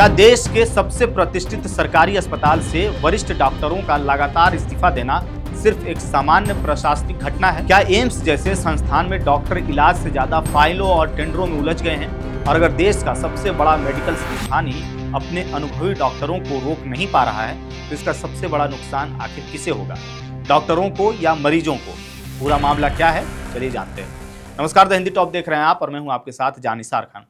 क्या देश के सबसे प्रतिष्ठित सरकारी अस्पताल से वरिष्ठ डॉक्टरों का लगातार इस्तीफा देना सिर्फ एक सामान्य प्रशासनिक घटना है? क्या एम्स जैसे संस्थान में डॉक्टर इलाज से ज्यादा फाइलों और टेंडरों में उलझ गए हैं? और अगर देश का सबसे बड़ा मेडिकल संस्थान ही अपने अनुभवी डॉक्टरों को रोक नहीं पा रहा है तो इसका सबसे बड़ा नुकसान आखिर किसे होगा, डॉक्टरों को या मरीजों को? पूरा मामला क्या है, चलिए जानते हैं। नमस्कार, द हिंदी टॉप देख रहे हैं आप और मैं हूं आपके साथ जानिसार खान।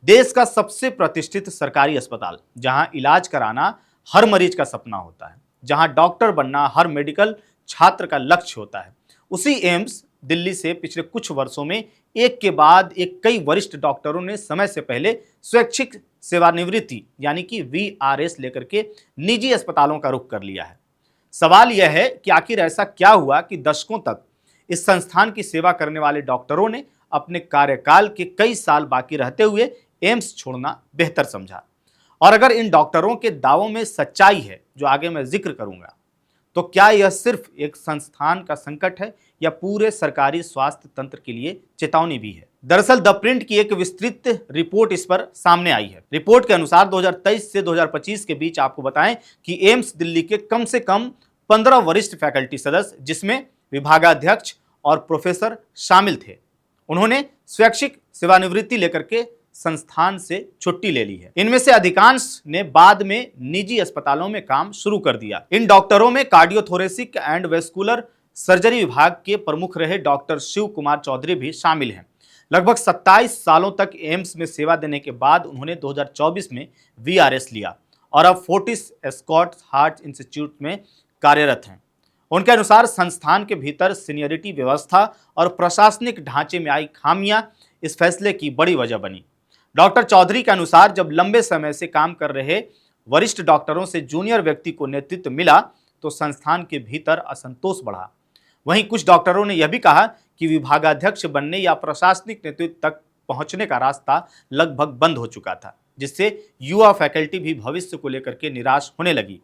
देश का सबसे प्रतिष्ठित सरकारी अस्पताल, जहां इलाज कराना हर मरीज का सपना होता है, जहां डॉक्टर बनना हर मेडिकल छात्र का लक्ष्य होता है, उसी एम्स दिल्ली से पिछले कुछ वर्षों में एक के बाद एक कई वरिष्ठ डॉक्टरों ने समय से पहले स्वैच्छिक सेवानिवृत्ति यानी कि वीआरएस लेकर के निजी अस्पतालों का रुख कर लिया है। सवाल यह है कि आखिर ऐसा क्या हुआ कि दशकों तक इस संस्थान की सेवा करने वाले डॉक्टरों ने अपने कार्यकाल के कई साल बाकी रहते हुए एम्स छोड़ना बेहतर समझा। और अगर इन डॉक्टरों के दावों में सच्चाई है, जो आगे मैं जिक्र करूंगा, तो क्या यह सिर्फ एक संस्थान का संकट है या पूरे सरकारी स्वास्थ्य तंत्र के लिए चेतावनी भी है? दरअसल द प्रिंट की एक विस्तृत रिपोर्ट इस पर सामने आई है। रिपोर्ट के अनुसार 2023 से 2025 के बीच आपको बताएं कि एम्स दिल्ली के कम से कम 15 वरिष्ठ फैकल्टी सदस्य, जिसमें विभागाध्यक्ष और प्रोफेसर शामिल थे, उन्होंने स्वैच्छिक सेवानिवृत्ति लेकर के संस्थान से छुट्टी ले ली है। इनमें से अधिकांश ने बाद में निजी अस्पतालों में काम शुरू कर दिया। इन डॉक्टरों में कार्डियोथोरेसिक एंड वेस्कुलर सर्जरी विभाग के प्रमुख रहे डॉक्टर शिव कुमार चौधरी भी शामिल हैं। लगभग 27 सालों तक एम्स में सेवा देने के बाद उन्होंने 2024 में वीआरएस लिया और अब फोर्टिस एस्कॉट हार्ट इंस्टीट्यूट में कार्यरत हैं। उनके अनुसार संस्थान के भीतर सीनियरिटी व्यवस्था और प्रशासनिक ढांचे में आई खामियां इस फैसले की बड़ी वजह बनी। डॉक्टर चौधरी के अनुसार जब लंबे समय से काम कर रहे वरिष्ठ डॉक्टरों से जूनियर व्यक्ति को नेतृत्व मिला तो संस्थान के भीतर असंतोष बढ़ा। वहीं कुछ डॉक्टरों ने यह भी कहा कि विभागाध्यक्ष बनने या प्रशासनिक नेतृत्व तक पहुंचने का रास्ता लगभग बंद हो चुका था, जिससे युवा फैकल्टी भी भविष्य को लेकर के निराश होने लगी।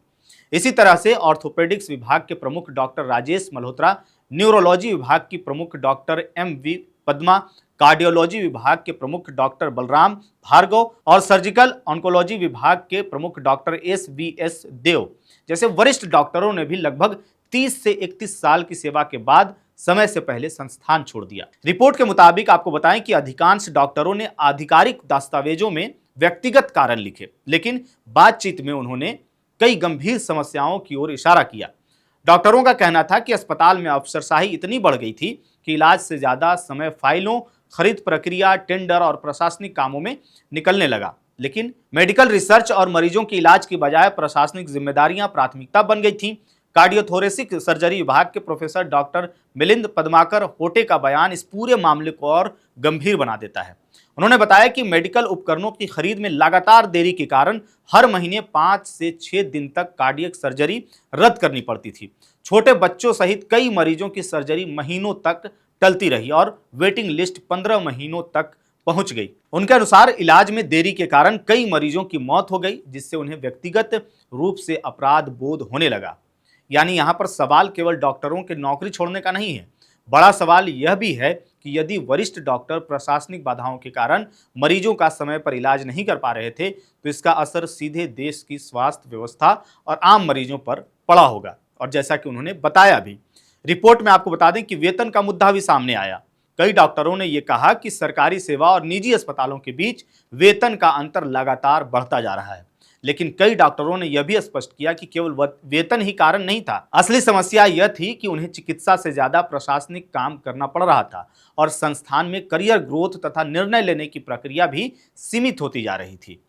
इसी तरह से ऑर्थोपेडिक्स विभाग के प्रमुख डॉक्टर राजेश मल्होत्रा, न्यूरोलॉजी विभाग की प्रमुख डॉक्टर एम.वी. पद्मा, कार्डियोलॉजी विभाग के प्रमुख डॉक्टर बलराम भार्गव और सर्जिकल ऑन्कोलॉजी विभाग के प्रमुख डॉक्टर एस.वी.एस. देव जैसे वरिष्ठ डॉक्टरों ने भी लगभग 30 से 31 साल की सेवा के बाद समय से पहले संस्थान छोड़ दिया। रिपोर्ट के मुताबिक आपको बताएं कि अधिकांश डॉक्टरों ने आधिकारिक दस्तावेजों में व्यक्तिगत कारण लिखे, लेकिन बातचीत में उन्होंने कई गंभीर समस्याओं की ओर इशारा किया। डॉक्टरों का कहना था कि अस्पताल में अफसरशाही इतनी बढ़ गई थी कि इलाज से ज्यादा समय फाइलों, खरीद प्रक्रिया, टेंडर और प्रशासनिक कामों में निकलने लगा। लेकिन मेडिकल रिसर्च और मरीजों के इलाज की बजाय प्रशासनिक जिम्मेदारियां प्राथमिकता बन गई थीं। कार्डियोथोरेसिक सर्जरी विभाग के प्रोफेसर डॉक्टर मिलिंद पद्माकर होटे का बयान इस पूरे मामले को और गंभीर बना देता है। उन्होंने बताया कि मेडिकल उपकरणों की खरीद में लगातार देरी के कारण हर महीने 5 से 6 दिन तक कार्डियक सर्जरी रद्द करनी पड़ती थी। छोटे बच्चों सहित कई मरीजों की सर्जरी महीनों तक टलती रही और वेटिंग लिस्ट 15 महीनों तक पहुंच गई। उनके अनुसार इलाज में देरी के कारण कई मरीजों की मौत हो गई, जिससे उन्हें व्यक्तिगत रूप से अपराध बोध होने लगा। यानी यहाँ पर सवाल केवल डॉक्टरों के नौकरी छोड़ने का नहीं है, बड़ा सवाल यह भी है कि यदि वरिष्ठ डॉक्टर प्रशासनिक बाधाओं के कारण मरीजों का समय पर इलाज नहीं कर पा रहे थे तो इसका असर सीधे देश की स्वास्थ्य व्यवस्था और आम मरीजों पर पड़ा होगा। और जैसा कि उन्होंने बताया भी, रिपोर्ट में आपको बता दें कि वेतन का मुद्दा भी सामने आया। कई डॉक्टरों ने यह कहा कि सरकारी सेवा और निजी अस्पतालों के बीच वेतन का अंतर लगातार बढ़ता जा रहा है, लेकिन कई डॉक्टरों ने यह भी स्पष्ट किया कि केवल वेतन ही कारण नहीं था। असली समस्या यह थी कि उन्हें चिकित्सा से ज्यादा प्रशासनिक काम करना पड़ रहा था और संस्थान में करियर ग्रोथ तथा निर्णय लेने की प्रक्रिया भी सीमित होती जा रही थी।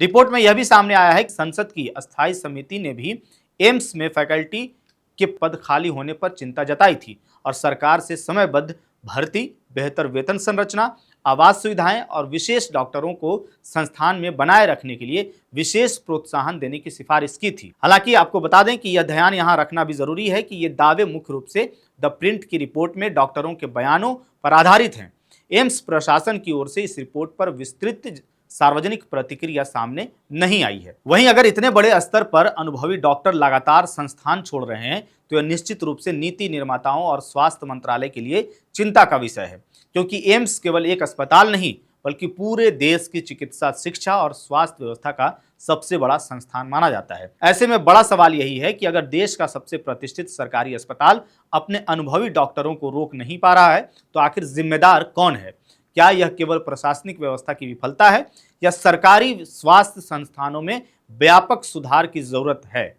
रिपोर्ट में यह भी सामने आया है कि संसद की अस्थायी समिति ने भी एम्स में फैकल्टी के पद खाली होने पर चिंता जताई थी और सरकार से समयबद्ध भर्ती, बेहतर वेतन संरचना, आवास सुविधाएं और विशेष डॉक्टरों को संस्थान में बनाए रखने के लिए विशेष प्रोत्साहन देने की सिफारिश की थी। हालांकि आपको बता दें कि यह ध्यान यहां रखना भी जरूरी है कि ये दावे मुख्य रूप से द प्रिंट की रिपोर्ट में डॉक्टरों के बयानों पर आधारित हैं। एम्स प्रशासन की ओर से इस रिपोर्ट पर विस्तृत सार्वजनिक प्रतिक्रिया सामने नहीं आई है। वहीं अगर इतने बड़े स्तर पर अनुभवी डॉक्टर लगातार संस्थान छोड़ रहे हैं तो यह निश्चित रूप से नीति निर्माताओं और स्वास्थ्य मंत्रालय के लिए चिंता का विषय है, क्योंकि एम्स केवल एक अस्पताल नहीं बल्कि पूरे देश की चिकित्सा, शिक्षा और स्वास्थ्य व्यवस्था का सबसे बड़ा संस्थान माना जाता है। ऐसे में बड़ा सवाल यही है कि अगर देश का सबसे प्रतिष्ठित सरकारी अस्पताल अपने अनुभवी डॉक्टरों को रोक नहीं पा रहा है तो आखिर जिम्मेदार कौन है? क्या यह केवल प्रशासनिक व्यवस्था की विफलता है या सरकारी स्वास्थ्य संस्थानों में व्यापक सुधार की जरूरत है?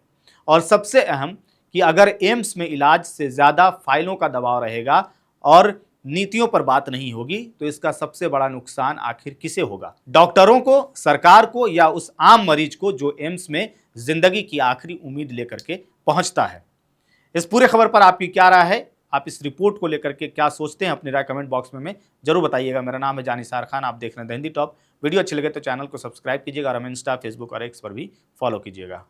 और सबसे अहम कि अगर एम्स में इलाज से ज्यादा फाइलों का दबाव रहेगा और नीतियों पर बात नहीं होगी तो इसका सबसे बड़ा नुकसान आखिर किसे होगा? डॉक्टरों को, सरकार को या उस आम मरीज को जो एम्स में जिंदगी की आखिरी उम्मीद लेकर के पहुंचता है? इस पूरे खबर पर आपकी क्या राय है? आप इस रिपोर्ट को लेकर के क्या सोचते हैं? अपनी राय कमेंट बॉक्स में जरूर बताइएगा। मेरा नाम है जानिसार खान, आप देख रहे हैं द हिंदी टॉप। वीडियो अच्छी लगे तो चैनल को सब्सक्राइब कीजिएगा और हमें इंस्टा, फेसबुक और एक्स पर भी फॉलो कीजिएगा।